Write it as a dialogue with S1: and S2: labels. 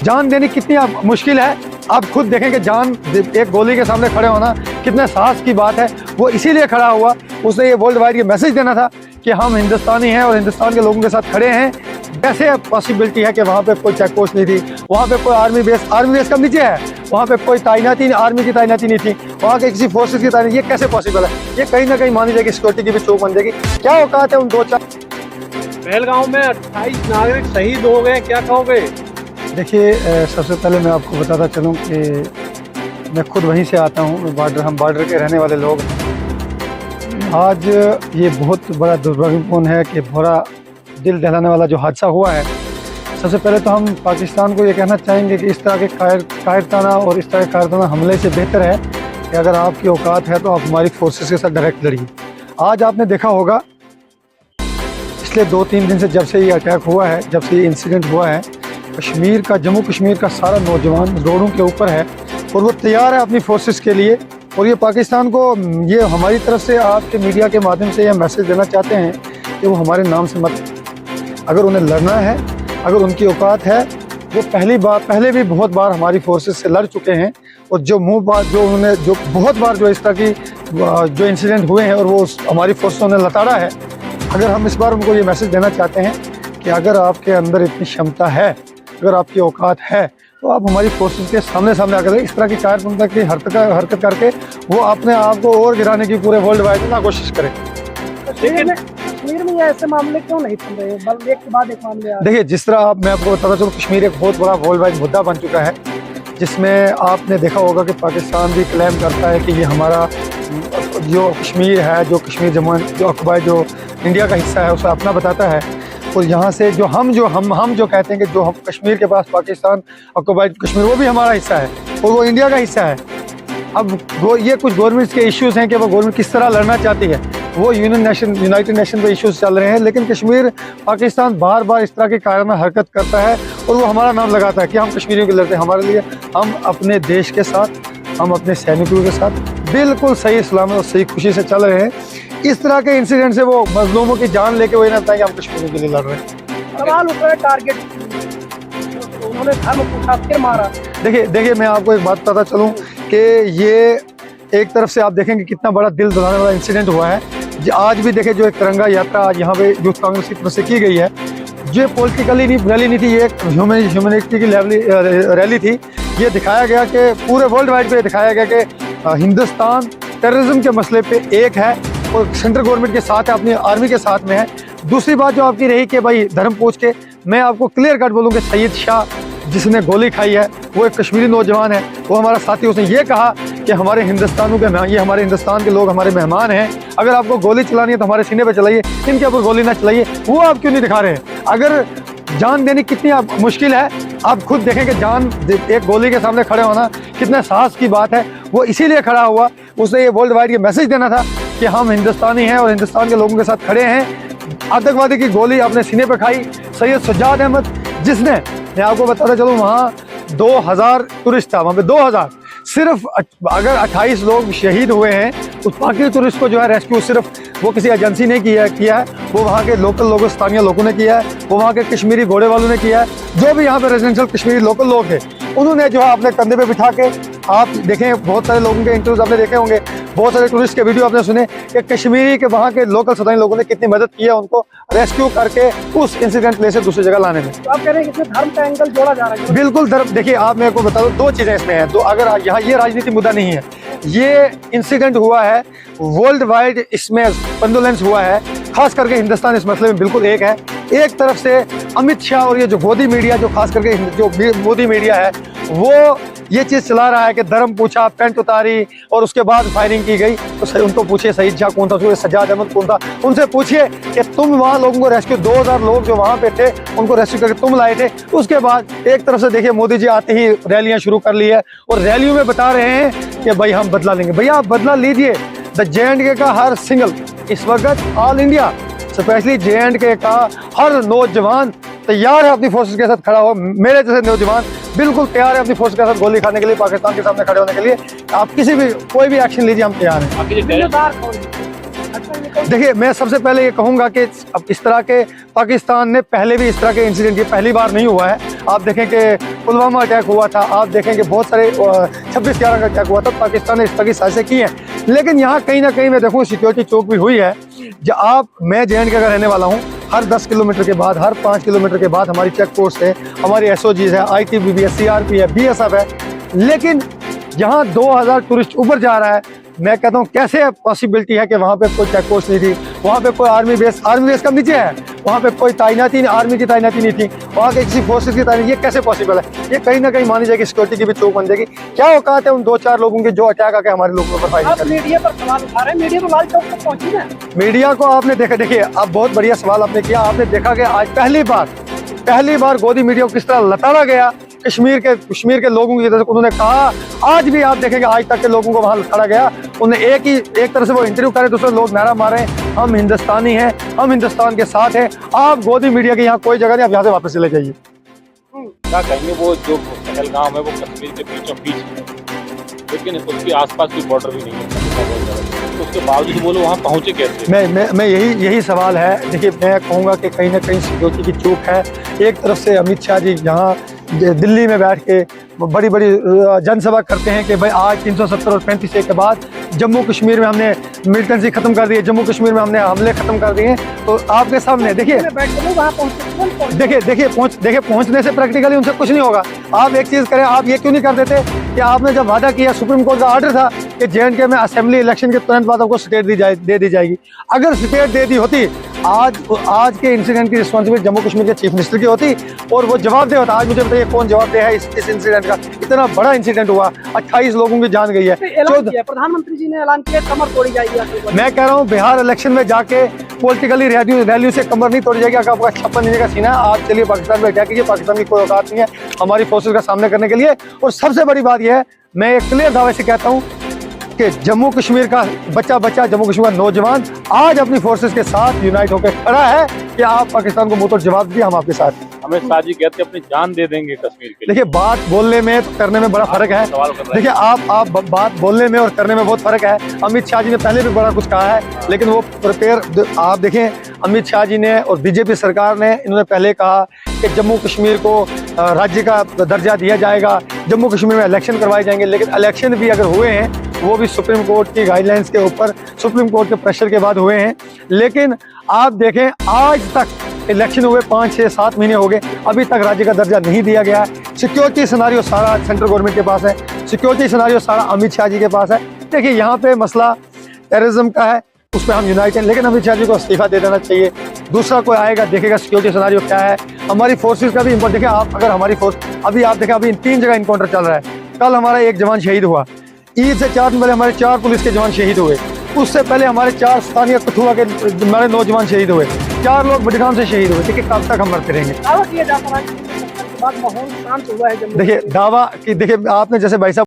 S1: जान देनी कितनी मुश्किल है। आप खुद देखें कि जान एक गोली के सामने खड़े होना कितने साहस की बात है। वो इसीलिए खड़ा हुआ, उसने ये वर्ल्ड वाइड ये मैसेज देना था कि हम हिंदुस्तानी हैं और हिंदुस्तान के लोगों के साथ खड़े हैं। वैसे पॉसिबिलिटी है कि वहाँ पे कोई चेक पोस्ट नहीं थी, वहाँ पे कोई आर्मी बेस कब नीचे है, वहाँ पे कोई तैनाती आर्मी की तैनाती नहीं थी, वहाँ के किसी फोर्सेस की तैनाती, ये कैसे पॉसिबल है? ये कहीं ना कहीं मान लीजिए कि सिक्योरिटी की भी चौक बन जाएगी। क्या औकात है उन 2-4।
S2: पहलगांव में 28 नागरिक शहीद हो गए, क्या कहोगे?
S1: देखिए, सबसे पहले मैं आपको बताता चलूँ कि मैं खुद वहीं से आता हूँ, हम बॉर्डर के रहने वाले लोग हैं। आज ये बहुत बड़ा दुर्भाग्यपूर्ण है कि बड़ा दिल दहलाने वाला जो हादसा हुआ है। सबसे पहले तो हम पाकिस्तान को ये कहना चाहेंगे कि इस तरह के कायरताना और इस तरह के कायरताना हमले से बेहतर है कि अगर आपकी औकात है तो आप हमारी फोर्सेस के साथ डायरेक्ट लड़िए। आज आपने देखा होगा पिछले 2-3 दिन से जब से ये अटैक हुआ है, जब से ये इंसिडेंट हुआ है, कश्मीर का, जम्मू कश्मीर का सारा नौजवान रोडों के ऊपर है और वो तैयार है अपनी फोर्सेस के लिए। और ये पाकिस्तान को, ये हमारी तरफ से आपके मीडिया के माध्यम से यह मैसेज देना चाहते हैं कि वो हमारे नाम से मत, अगर उन्हें लड़ना है, अगर उनकी औकात है, वो पहले भी बहुत बार हमारी फोर्सेस से लड़ चुके हैं और जो उन्होंने जो बहुत बार जो इस तरह की जो इंसिडेंट हुए हैं और वो हमारी फोर्स ने लताड़ा है। अगर हम इस बार उनको ये मैसेज देना चाहते हैं कि अगर आपके अंदर इतनी क्षमता है, अगर आपकी औकात है, तो आप हमारी फोर्सेस के सामने आकर इस तरह की कायरपंथा की हरकत करके वो अपने आप को और गिराने की पूरे वर्ल्ड वाइड में कोशिश करें।
S3: कश्मीर में ऐसे मामले क्यों नहीं सुन रहे? एक के बाद एक मामले। देखिए,
S1: जिस तरह मैं आपको बताता चलूँ, कश्मीर एक बहुत बड़ा वर्ल्ड वाइड मुद्दा बन चुका है, जिसमें आपने देखा होगा कि पाकिस्तान भी क्लेम करता है कि ये हमारा जो कश्मीर है, जो कश्मीर जम्मू जो ऑक्युपाइड जो इंडिया का हिस्सा है, उसे अपना बताता है। और यहाँ से जो हम जो कहते हैं कि जो हम कश्मीर के पास पाकिस्तान ऑक्युपाइड कश्मीर, वो भी हमारा हिस्सा है और वो इंडिया का हिस्सा है। अब वो ये कुछ गवर्नमेंट्स के इश्यूज़ हैं कि वो गवर्नमेंट किस तरह लड़ना चाहती है, वो यूनाइटेड नेशन पे इश्यूज चल रहे हैं। लेकिन कश्मीर, पाकिस्तान बार बार इस तरह की कायराना हरकत करता है और वो हमारा नाम लगाता है कि हम कश्मीरियों के लड़ते हैं। हमारे लिए, हम अपने देश के साथ, हम अपने सैनिकों के साथ बिल्कुल सही सलामत और सही खुशी से चल रहे हैं। इस तरह के इंसिडेंट से वो मजलूमों की जान लेके वही ना बताएं कि हम कश्मीरियों के लिए लड़ रहे हैं।
S3: सवाल उठ रहा है, टारगेट उन्होंने धर्म पूछा, फिर मारा।
S1: देखिए, मैं आपको एक बात बताता चलूँ कि ये एक तरफ से आप देखेंगे कितना बड़ा दिल दहलाने वाला इंसिडेंट हुआ है। आज भी देखें, जो एक तिरंगा यात्रा आज यहाँ पे यूथ कांग्रेस की तरफ से की गई है, ये पॉलिटिकली रैली नहीं थी, ये एक ह्यूमैनिटी की रैली थी। ये दिखाया गया कि पूरे वर्ल्ड वाइड पे दिखाया गया कि हिंदुस्तान टेररिज्म के मसले पे एक है और सेंट्रल गवर्नमेंट के साथ है, अपनी आर्मी के साथ में है। दूसरी बात जो आपकी रही कि भाई धर्म पूछ के, मैं आपको क्लियर कट बोलूँ कि सैयद शाह जिसने गोली खाई है वो एक कश्मीरी नौजवान है, वो हमारा साथी। उसने ये कहा कि हमारे हिंदुस्तानों के, ये हमारे हिंदुस्तान के लोग हमारे मेहमान हैं, अगर आपको गोली चलानी है तो हमारे सीने पे चलाइए, इनके ऊपर गोली ना चलाइए। वो आप क्यों नहीं दिखा रहे हैं? अगर जान देनी कितनी मुश्किल है, आप खुद देखें कि जान एक गोली के सामने खड़े होना कितने साहस की बात है। वो इसीलिए खड़ा हुआ, उसने ये वर्ल्ड वाइड ये मैसेज देना था कि हम हिंदुस्तानी हैं और हिंदुस्तान के लोगों के साथ खड़े हैं। आतंकवादी की गोली अपने सीने पर खाई सैयद सज्जाद अहमद, जिसने, मैं आपको बताता चलूँ, वहाँ 2000 टूरिस्ट था, वहाँ पे 2000, सिर्फ अगर 28 लोग शहीद हुए हैं, उस बाकी टूरिस्ट को जो है रेस्क्यू सिर्फ वो किसी एजेंसी ने किया है, वो वहाँ के लोकल लोगों, स्थानीय लोगों ने किया है, वो वहाँ के कश्मीरी घोड़े वालों ने किया है। जो भी यहाँ पे रेजिडेंशियल कश्मीरी लोकल लोग हैं, उन्होंने जो है अपने कंधे पे बिठा के, आप देखें बहुत सारे लोगों के इंटरव्यूज आपने देखे होंगे, बहुत सारे टूरिस्ट के वीडियो आपने सुने कि कश्मीरी के वहाँ के लोकल स्थानीय लोगों ने कितनी मदद की है उनको रेस्क्यू करके उस इंसिडेंट प्लेस से दूसरी जगह लाने में।
S3: तो आप कह रहे हैं कि इसमें धर्म का एंगल जोड़ा जा रहा है?
S1: बिल्कुल धर्म। देखिए, आप मेरे को बता दो, 2 चीजें इसमें हैं। तो अगर यहाँ ये राजनीति मुद्दा नहीं है, ये इंसिडेंट हुआ है वर्ल्ड वाइड, इसमें कंडोलेंस हुआ है, खास करके हिंदुस्तान इस मसले में बिल्कुल एक है। एक तरफ से अमित शाह और ये जो मोदी मीडिया, जो खास करके जो मोदी मीडिया है, वो ये चीज चला रहा है कि धर्म पूछा, पैंट उतारी और उसके बाद फायरिंग की गई। तो उनको पूछिए सईद शाह कौन था, सज्जाद अहमद कौन था, उनसे पूछिए कि तुम वहाँ लोगों को रेस्क्यू, 2000 लोग जो वहाँ पे थे उनको रेस्क्यू करके तुम लाए थे। उसके बाद एक तरफ से देखिए मोदी जी आते ही रैलियां शुरू कर ली है और रैलियों में बता रहे हैं कि भाई हम बदला लेंगे। भैया आप बदला लीजिए। द JNK का हर सिंगल इस वक्त ऑल इंडिया, स्पेशली JNK का हर नौजवान तैयार है अपनी फोर्सेस के साथ खड़ा हो। मेरे जैसे नौजवान बिल्कुल तैयार है अपनी फोर्स के साथ गोली खाने के लिए, पाकिस्तान के सामने खड़े होने के लिए। आप कोई भी एक्शन लीजिए, हम तैयार हैं। देखिए, मैं सबसे पहले ये कहूँगा कि अब इस तरह के पाकिस्तान ने पहले भी इस तरह के इंसिडेंट, ये पहली बार नहीं हुआ है। आप देखें कि पुलवामा अटैक हुआ था, आप देखें कि बहुत सारे 26/11 का अटैक हुआ था, पाकिस्तान ने इस तरह की साजिशें की हैं। लेकिन यहाँ कहीं ना कहीं मैं देखूँ सिक्योरिटी चौक भी हुई है। मैं JNK का रहने वाला हूँ, हर 10 किलोमीटर के बाद, हर 5 किलोमीटर के बाद हमारी चेक पोस्ट है, हमारी SOGs है, ITBP है, CRP है, BSF है। लेकिन यहाँ 2000 टूरिस्ट ऊपर जा रहा है। मैं कहता हूँ कैसे पॉसिबिलिटी है कि वहाँ पे कोई चेक पोस्ट नहीं थी, वहाँ पे कोई आर्मी बेस कब नीचे है, वहाँ पे कोई तैनाती, आर्मी की तैनाती नहीं थी, वहाँ के किसी फोर्सेस की तैनाती, ये कैसे पॉसिबल है? ये कहीं ना कहीं मानी जाएगी सिक्योरिटी की भी चौक बन जाएगी। क्या औकात है उन 2-4 लोगों के जो अटैक आके हमारे लोगों पर फायरिंग कर रहे हैं?
S3: मीडिया पर सवाल उठा रहे हैं, मीडिया तो लाल चौक तक पहुंची ना।
S1: मीडिया को आपने देखा, देखिए अब बहुत बढ़िया सवाल आपने किया। आपने देखा कि आज पहली बार गोदी मीडिया को किस तरह लताड़ा गया कश्मीर के लोगों की तरफ। उन्होंने कहा, आज भी आप देखेंगे आज तक के लोगों को वहां लताड़ा गया। उन्होंने एक तरह से वो इंटरव्यू करे, दूसरे लोग नारा मारे, हम हिंदुस्तानी हैं, हम हिंदुस्तान के साथ हैं। आप गोदी मीडिया के यहाँ कोई जगह नहीं, आप यहाँ से वापस चले जाइए।
S4: क्या कहेंगे, वो जो पहलगाम है वो कश्मीर के बीचों बीच है, लेकिन उसके आसपास कोई बॉर्डर भी नहीं है, तो उसके बावजूद वो लोग वहाँ पहुँचे कैसे?
S1: मैं यही सवाल है। देखिए मैं कहूँगा कि कहीं ना कहीं सिक्योरिटी की चूक है। एक तरफ से अमित शाह जी यहाँ दिल्ली में बैठ के बड़ी जनसभा करते हैं कि भाई आज 370 और 35 के बाद जम्मू कश्मीर में हमने मिलिटेंसी खत्म कर दी है, जम्मू कश्मीर में हमने हमले खत्म कर दिए हैं। तो आपके सामने देखिए पहुंचने से प्रैक्टिकली उनसे कुछ नहीं होगा। आप एक चीज करें, आप ये क्यों नहीं कर देते कि आपने जब वादा किया, सुप्रीम कोर्ट का ऑर्डर था कि JNK में असेंबली इलेक्शन के तुरंत बाद आपको स्टेट दे दी जाएगी। अगर स्टेट दे दी होती, आज के इंसिडेंट की रिस्पॉन्सिबिलिटी जम्मू कश्मीर के चीफ मिनिस्टर की होती और वो जवाबदेह होता। आज मुझे बताइए कौन जवाबदेह है इस इंसिडेंट का? इतना बड़ा इंसिडेंट हुआ, 28 लोगों की जान गई है।
S3: प्रधानमंत्री जी ने ऐलान किया कमर तोड़ी जाएगी।
S1: मैं कह रहा हूँ बिहार इलेक्शन में जाके पॉलिटिकली रैली से कमर नहीं तोड़ी जाएगी। अगर आपका 56 महीने का सीना है, आप चलिए पाकिस्तान में अटैक कीजिए, पाकिस्तान की कोई औकात नहीं है हमारी फोर्सेस का सामना करने के लिए। और सबसे बड़ी बात यह है, मैं एक क्लियर दावे से कहता हूँ कि जम्मू कश्मीर का बच्चा जम्मू कश्मीर का नौजवान आज अपनी फोर्सेस के साथ यूनाइट होकर खड़ा है कि आप पाकिस्तान को मुंह तोड़ जवाब दिए, हम आपके साथ हैं।
S4: अमित शाह जी कहते अपनी जान दे देंगे कश्मीर के लिए।
S1: देखिए बात बोलने में तो करने में बड़ा फर्क है। देखिए आप बात बोलने में और करने में बहुत फर्क है। अमित शाह जी ने पहले भी बड़ा कुछ कहा है, लेकिन वो आप देखें अमित शाह जी ने और BJP सरकार ने, इन्होंने पहले कहा कि जम्मू कश्मीर को राज्य का दर्जा दिया जाएगा, जम्मू कश्मीर में इलेक्शन करवाए जाएंगे। लेकिन इलेक्शन भी अगर हुए हैं वो भी सुप्रीम कोर्ट की गाइडलाइंस के ऊपर, सुप्रीम कोर्ट के प्रेशर के बाद हुए हैं। लेकिन आप देखें आज तक इलेक्शन हुए 5-6-7 महीने हो गए, अभी तक राज्य का दर्जा नहीं दिया गया है। सिक्योरिटी सिनारियो सारा सेंट्रल गवर्नमेंट के पास है, सिक्योरिटी सिनारियो सारा अमित शाह जी के पास है। देखिए यहाँ पे मसला टेररिज्म का है, उस पर हम यूनाइट हैं, लेकिन अमित शाह जी को इस्तीफा दे देना चाहिए। दूसरा कोई आएगा देखेगा सिक्योरिटी सिनारियो क्या है। हमारी फोर्सेस का भी इम्पोर्ट देखिए आप, अगर हमारी फोर्स अभी आप देखें अभी 3 जगह इनकाउंटर चल रहा है। कल हमारा एक जवान शहीद हुआ, ईद से 4 दिन पहले हमारे 4 पुलिस के जवान शहीद हुए, उससे पहले हमारे 4 स्थानीय कठुआ के हमारे नौजवान शहीद हुए, 4 लोग बडगाम से शहीद हुए। देखिए कब तक हम मरते रहेंगे?
S3: दावा किया जाता है कि माहौल शांत हुआ है।
S1: देखिए दावा कि देखिए आपने जैसे भाई साहब